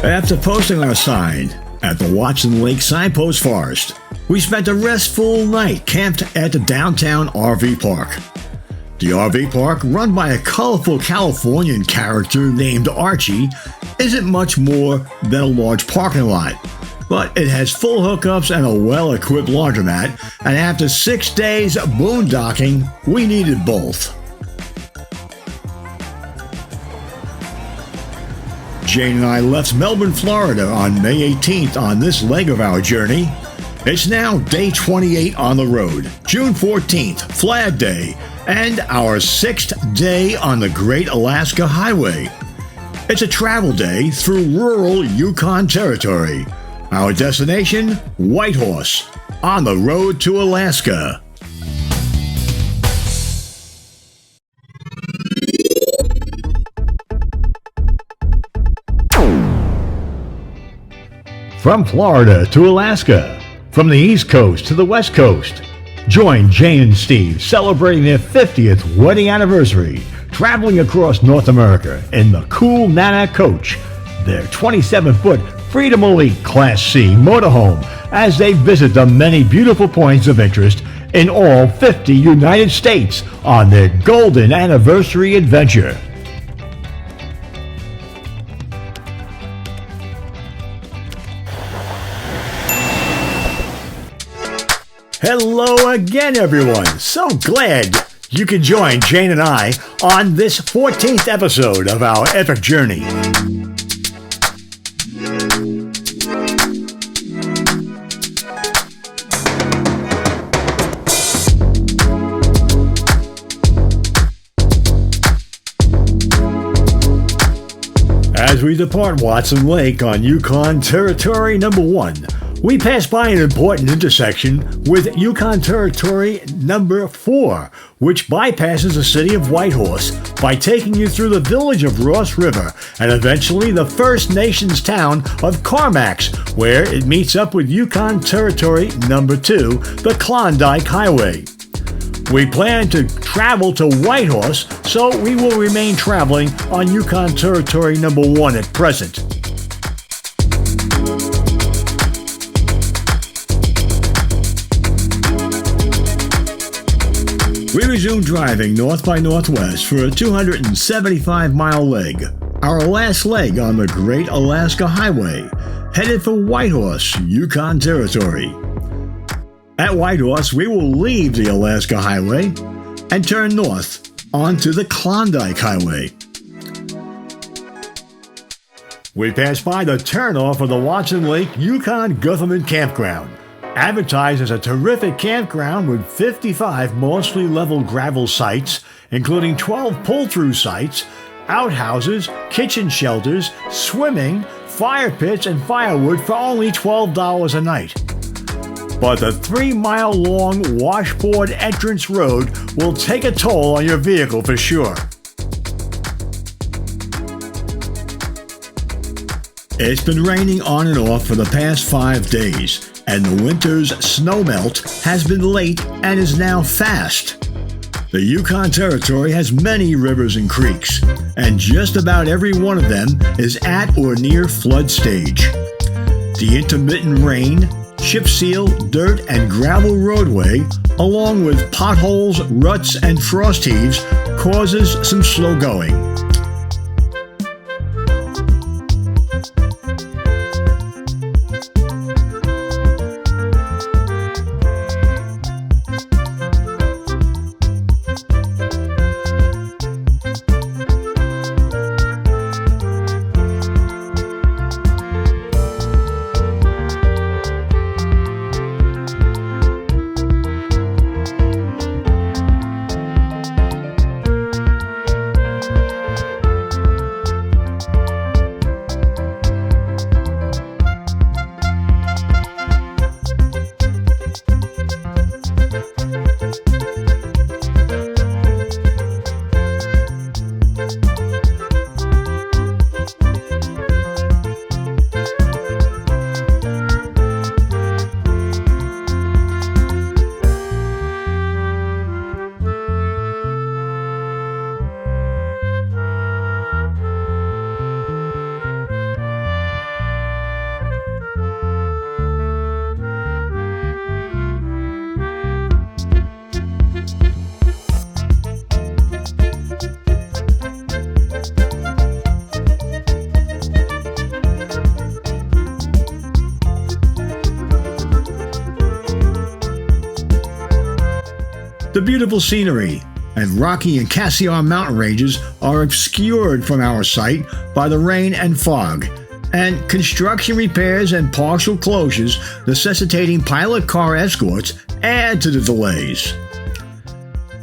After posting our sign at the Watson Lake Signpost Forest, we spent a restful night camped at the downtown RV park. The RV park, run by a colorful Californian character named Archie, isn't much more than a large parking lot, but it has full hookups and a well-equipped laundromat, and after 6 days boondocking, we needed both. Jane and I left Melbourne, Florida on May 18th on this leg of our journey. It's now day 28 on the road, June 14th, Flag Day, and our 6th day on the Great Alaska Highway. It's a travel day through rural Yukon Territory. Our destination, Whitehorse, on the road to Alaska. From Florida to Alaska, from the East Coast to the West Coast, join Jane and Steve celebrating their 50th wedding anniversary, traveling across North America in the cool Nana Coach, their 27-foot Freedom Elite Class C motorhome, as they visit the many beautiful points of interest in all 50 United States on their golden anniversary adventure. Hello again, everyone. So glad you could join Jane and I on this 14th episode of our epic journey. As we depart Watson Lake on Yukon Territory number 1, we pass by an important intersection with Yukon Territory number 4, which bypasses the city of Whitehorse by taking you through the village of Ross River and eventually the First Nations town of Carmacks, where it meets up with Yukon Territory number 2, the Klondike Highway. We plan to travel to Whitehorse, so we will remain traveling on Yukon Territory number 1 at present. We resumed driving north by northwest for a 275-mile leg, our last leg on the Great Alaska Highway, headed for Whitehorse, Yukon Territory. At Whitehorse, we will leave the Alaska Highway and turn north onto the Klondike Highway. We pass by the turnoff of the Watson Lake Yukon Government Campground, advertised as a terrific campground with 55 mostly level gravel sites, including 12 pull-through sites, outhouses, kitchen shelters, swimming, fire pits, and firewood for only $12 a night. But the 3-mile-long washboard entrance road will take a toll on your vehicle for sure. It's been raining on and off for the past 5 days, and the winter's snowmelt has been late and is now fast. The Yukon Territory has many rivers and creeks, and just about every one of them is at or near flood stage. The intermittent rain, chip seal, dirt, and gravel roadway, along with potholes, ruts, and frost heaves, causes some slow going. The beautiful scenery and rocky and Cassiar mountain ranges are obscured from our sight by the rain and fog, and construction repairs and partial closures necessitating pilot car escorts add to the delays.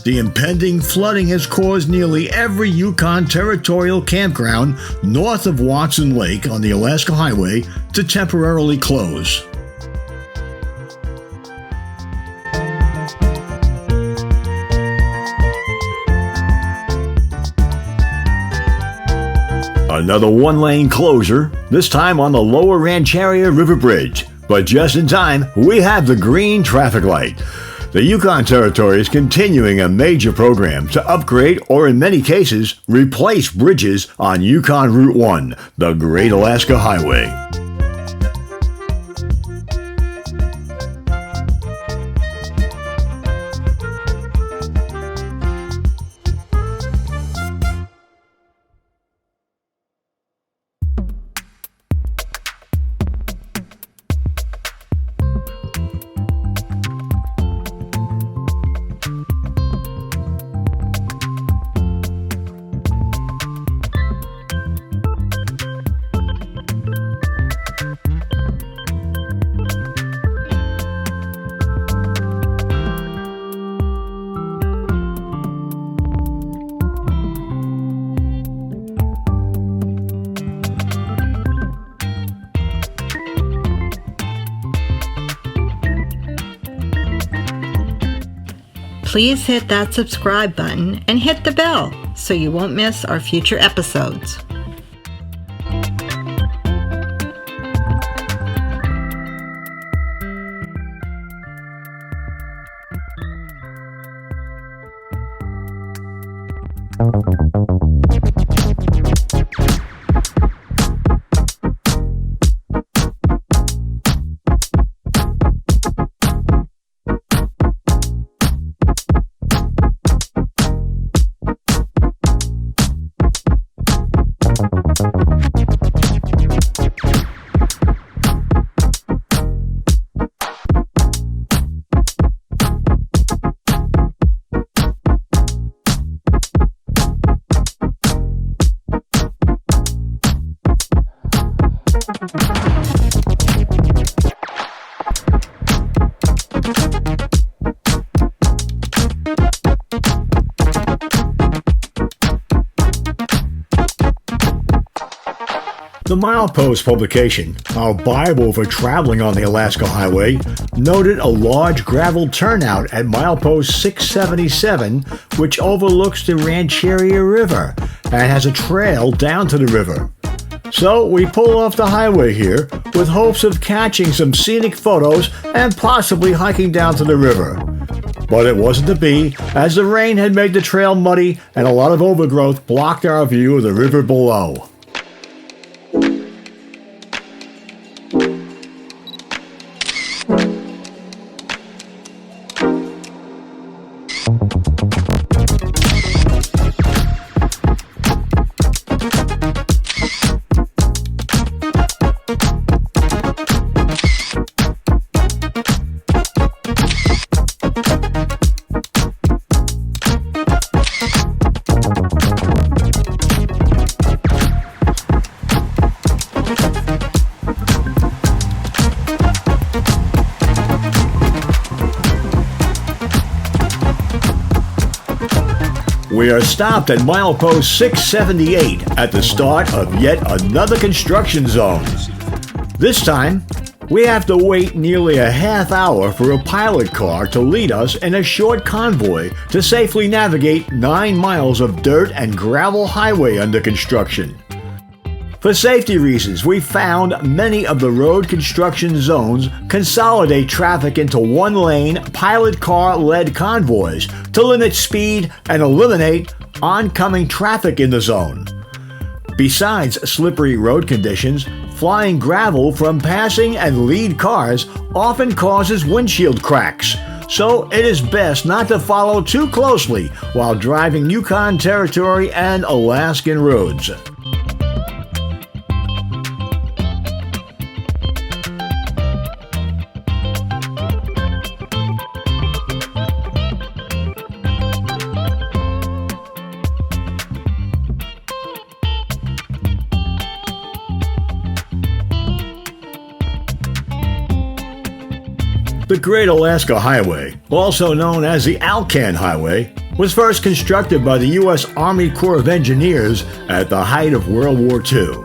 The impending flooding has caused nearly every Yukon Territorial campground north of Watson Lake on the Alaska Highway to temporarily close. Another one-lane closure, this time on the lower Rancharia River Bridge. But just in time, we have the green traffic light. The Yukon Territory is continuing a major program to upgrade or in many cases, replace bridges on Yukon Route 1, the Great Alaska Highway. Please hit that subscribe button and hit the bell so you won't miss our future episodes. The Milepost publication, our Bible for traveling on the Alaska Highway, noted a large gravel turnout at Milepost 677, which overlooks the Rancheria River and has a trail down to the river. So we pull off the highway here with hopes of catching some scenic photos and possibly hiking down to the river. But it wasn't to be, as the rain had made the trail muddy and a lot of overgrowth blocked our view of the river below. We are stopped at milepost 678 at the start of yet another construction zone. This time, we have to wait nearly a half hour for a pilot car to lead us in a short convoy to safely navigate 9 miles of dirt and gravel highway under construction. For safety reasons, we found many of the road construction zones consolidate traffic into one-lane, pilot car-led convoys to limit speed and eliminate oncoming traffic in the zone. Besides slippery road conditions, flying gravel from passing and lead cars often causes windshield cracks, so it is best not to follow too closely while driving Yukon Territory and Alaskan roads. The Great Alaska Highway, also known as the Alcan Highway, was first constructed by the U.S. Army Corps of Engineers at the height of World War II.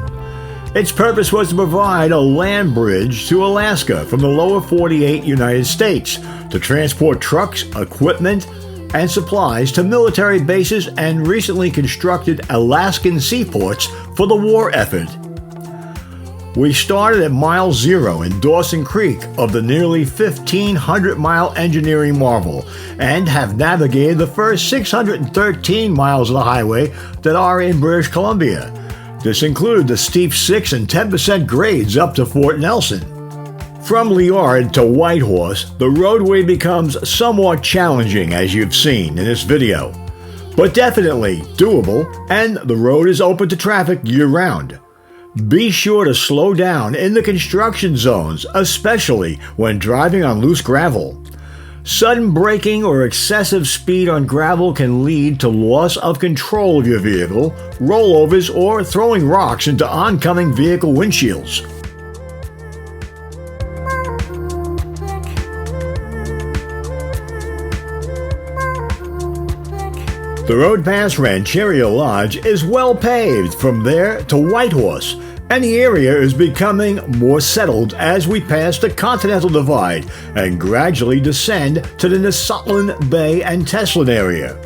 Its purpose was to provide a land bridge to Alaska from the lower 48 United States to transport trucks, equipment, and supplies to military bases and recently constructed Alaskan seaports for the war effort. We started at mile 0 in Dawson Creek of the nearly 1,500-mile engineering marvel and have navigated the first 613 miles of the highway that are in British Columbia. This included the steep 6 and 10% grades up to Fort Nelson. From Liard to Whitehorse, the roadway becomes somewhat challenging, as you've seen in this video, but definitely doable, and the road is open to traffic year-round. Be sure to slow down in the construction zones, especially when driving on loose gravel. Sudden braking or excessive speed on gravel can lead to loss of control of your vehicle, rollovers, or throwing rocks into oncoming vehicle windshields. The road past Rancheria Lodge is well paved from there to Whitehorse, and the area is becoming more settled as we pass the Continental Divide and gradually descend to the Nisutlin Bay and Teslin area.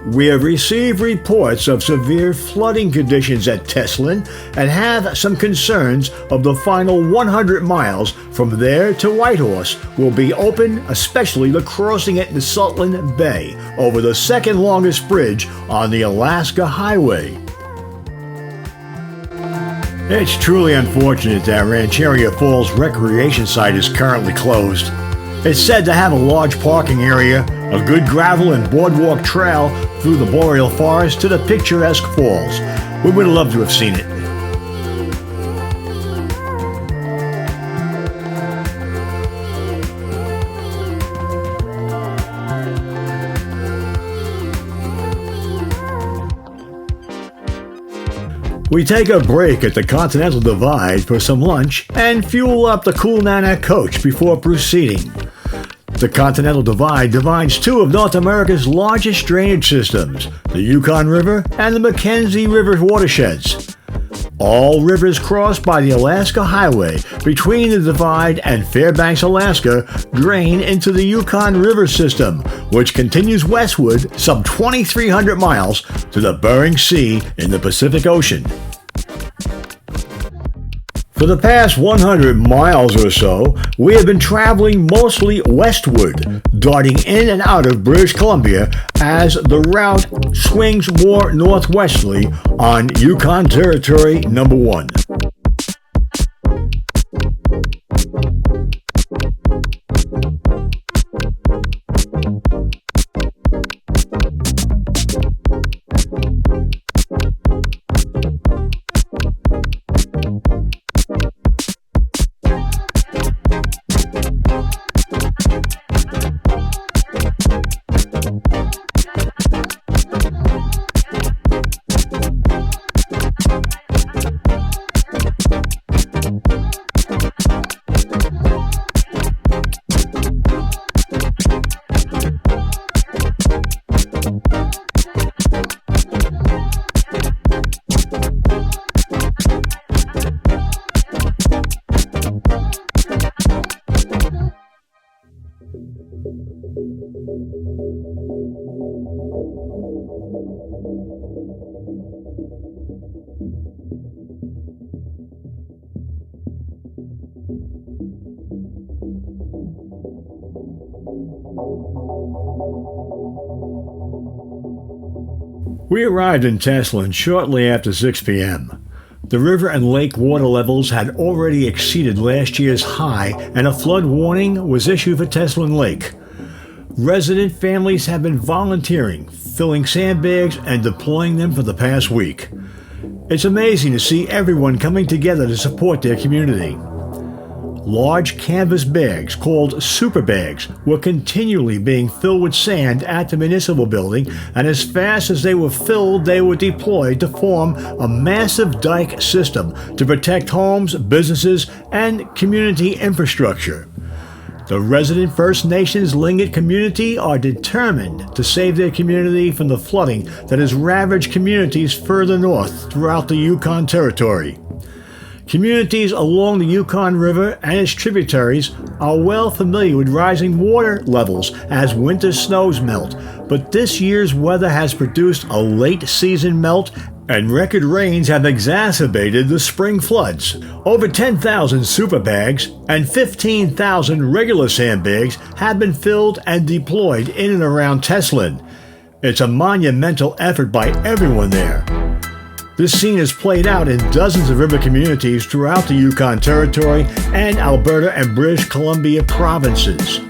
We have received reports of severe flooding conditions at Teslin and have some concerns of the final 100 miles from there to Whitehorse will be open, especially the crossing at Nisutlin Bay over the second longest bridge on the Alaska Highway. It's truly unfortunate that Rancheria Falls Recreation Site is currently closed. It's said to have a large parking area, a good gravel and boardwalk trail through the boreal forest to the picturesque falls. We would have loved to have seen it. We take a break at the Continental Divide for some lunch and fuel up the Cool Nana coach before proceeding. The Continental Divide divides two of North America's largest drainage systems, the Yukon River and the Mackenzie River watersheds. All rivers crossed by the Alaska Highway between the Divide and Fairbanks, Alaska, drain into the Yukon River system, which continues westward some 2,300 miles to the Bering Sea in the Pacific Ocean. For the past 100 miles or so, we have been traveling mostly westward, darting in and out of British Columbia as the route swings more northwesterly on Yukon Territory number 1. We arrived in Teslin shortly after 6 p.m. The river and lake water levels had already exceeded last year's high, and a flood warning was issued for Teslin Lake. Resident families have been volunteering, filling sandbags and deploying them for the past week. It's amazing to see everyone coming together to support their community. Large canvas bags called super bags were continually being filled with sand at the municipal building, and as fast as they were filled, they were deployed to form a massive dike system to protect homes, businesses, and community infrastructure. The resident First Nations Tlingit community are determined to save their community from the flooding that has ravaged communities further north throughout the Yukon Territory. Communities along the Yukon River and its tributaries are well familiar with rising water levels as winter snows melt, but this year's weather has produced a late-season melt and record rains have exacerbated the spring floods. Over 10,000 super bags and 15,000 regular sandbags have been filled and deployed in and around Teslin. It's a monumental effort by everyone there. This scene is played out in dozens of river communities throughout the Yukon Territory and Alberta and British Columbia provinces.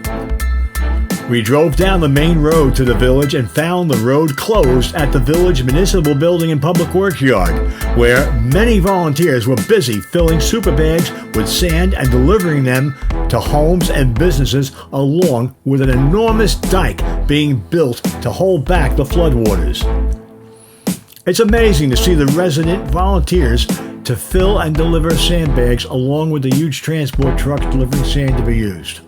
We drove down the main road to the village and found the road closed at the village municipal building and public works yard, where many volunteers were busy filling super bags with sand and delivering them to homes and businesses, along with an enormous dike being built to hold back the floodwaters. It's amazing to see the resident volunteers to fill and deliver sandbags along with the huge transport trucks delivering sand to be used.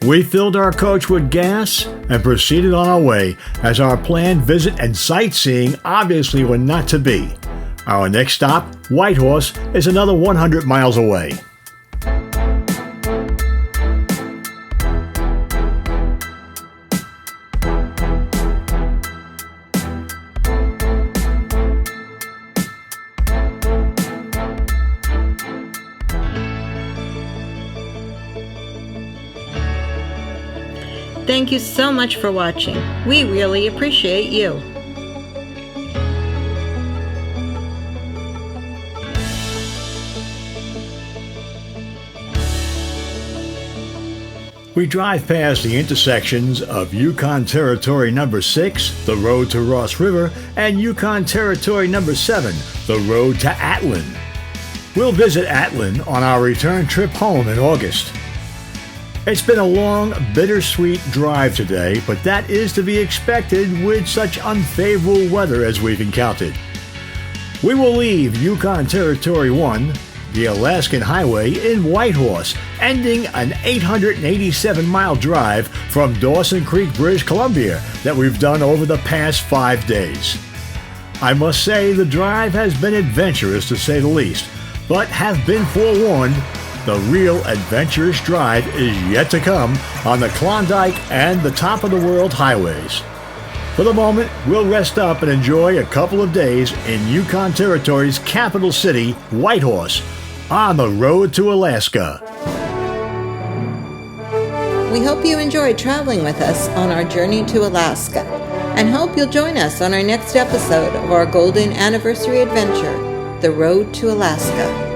We filled our coach with gas and proceeded on our way, as our planned visit and sightseeing obviously were not to be. Our next stop, Whitehorse, is another 100 miles away. Thank you so much for watching. We really appreciate you. We drive past the intersections of Yukon Territory number 6, the road to Ross River, and Yukon Territory number 7, the road to Atlin. We'll visit Atlin on our return trip home in August. It's been a long, bittersweet drive today, but that is to be expected with such unfavorable weather as we've encountered. We will leave Yukon Territory 1, the Alaskan Highway, in Whitehorse, ending an 887-mile drive from Dawson Creek, British Columbia, that we've done over the past 5 days. I must say the drive has been adventurous to say the least, but have been forewarned. The real adventurous drive is yet to come on the Klondike and the top of the world highways. For the moment, we'll rest up and enjoy a couple of days in Yukon Territory's capital city, Whitehorse, on the road to Alaska. We hope you enjoyed traveling with us on our journey to Alaska, and hope you'll join us on our next episode of our Golden Anniversary Adventure, The Road to Alaska.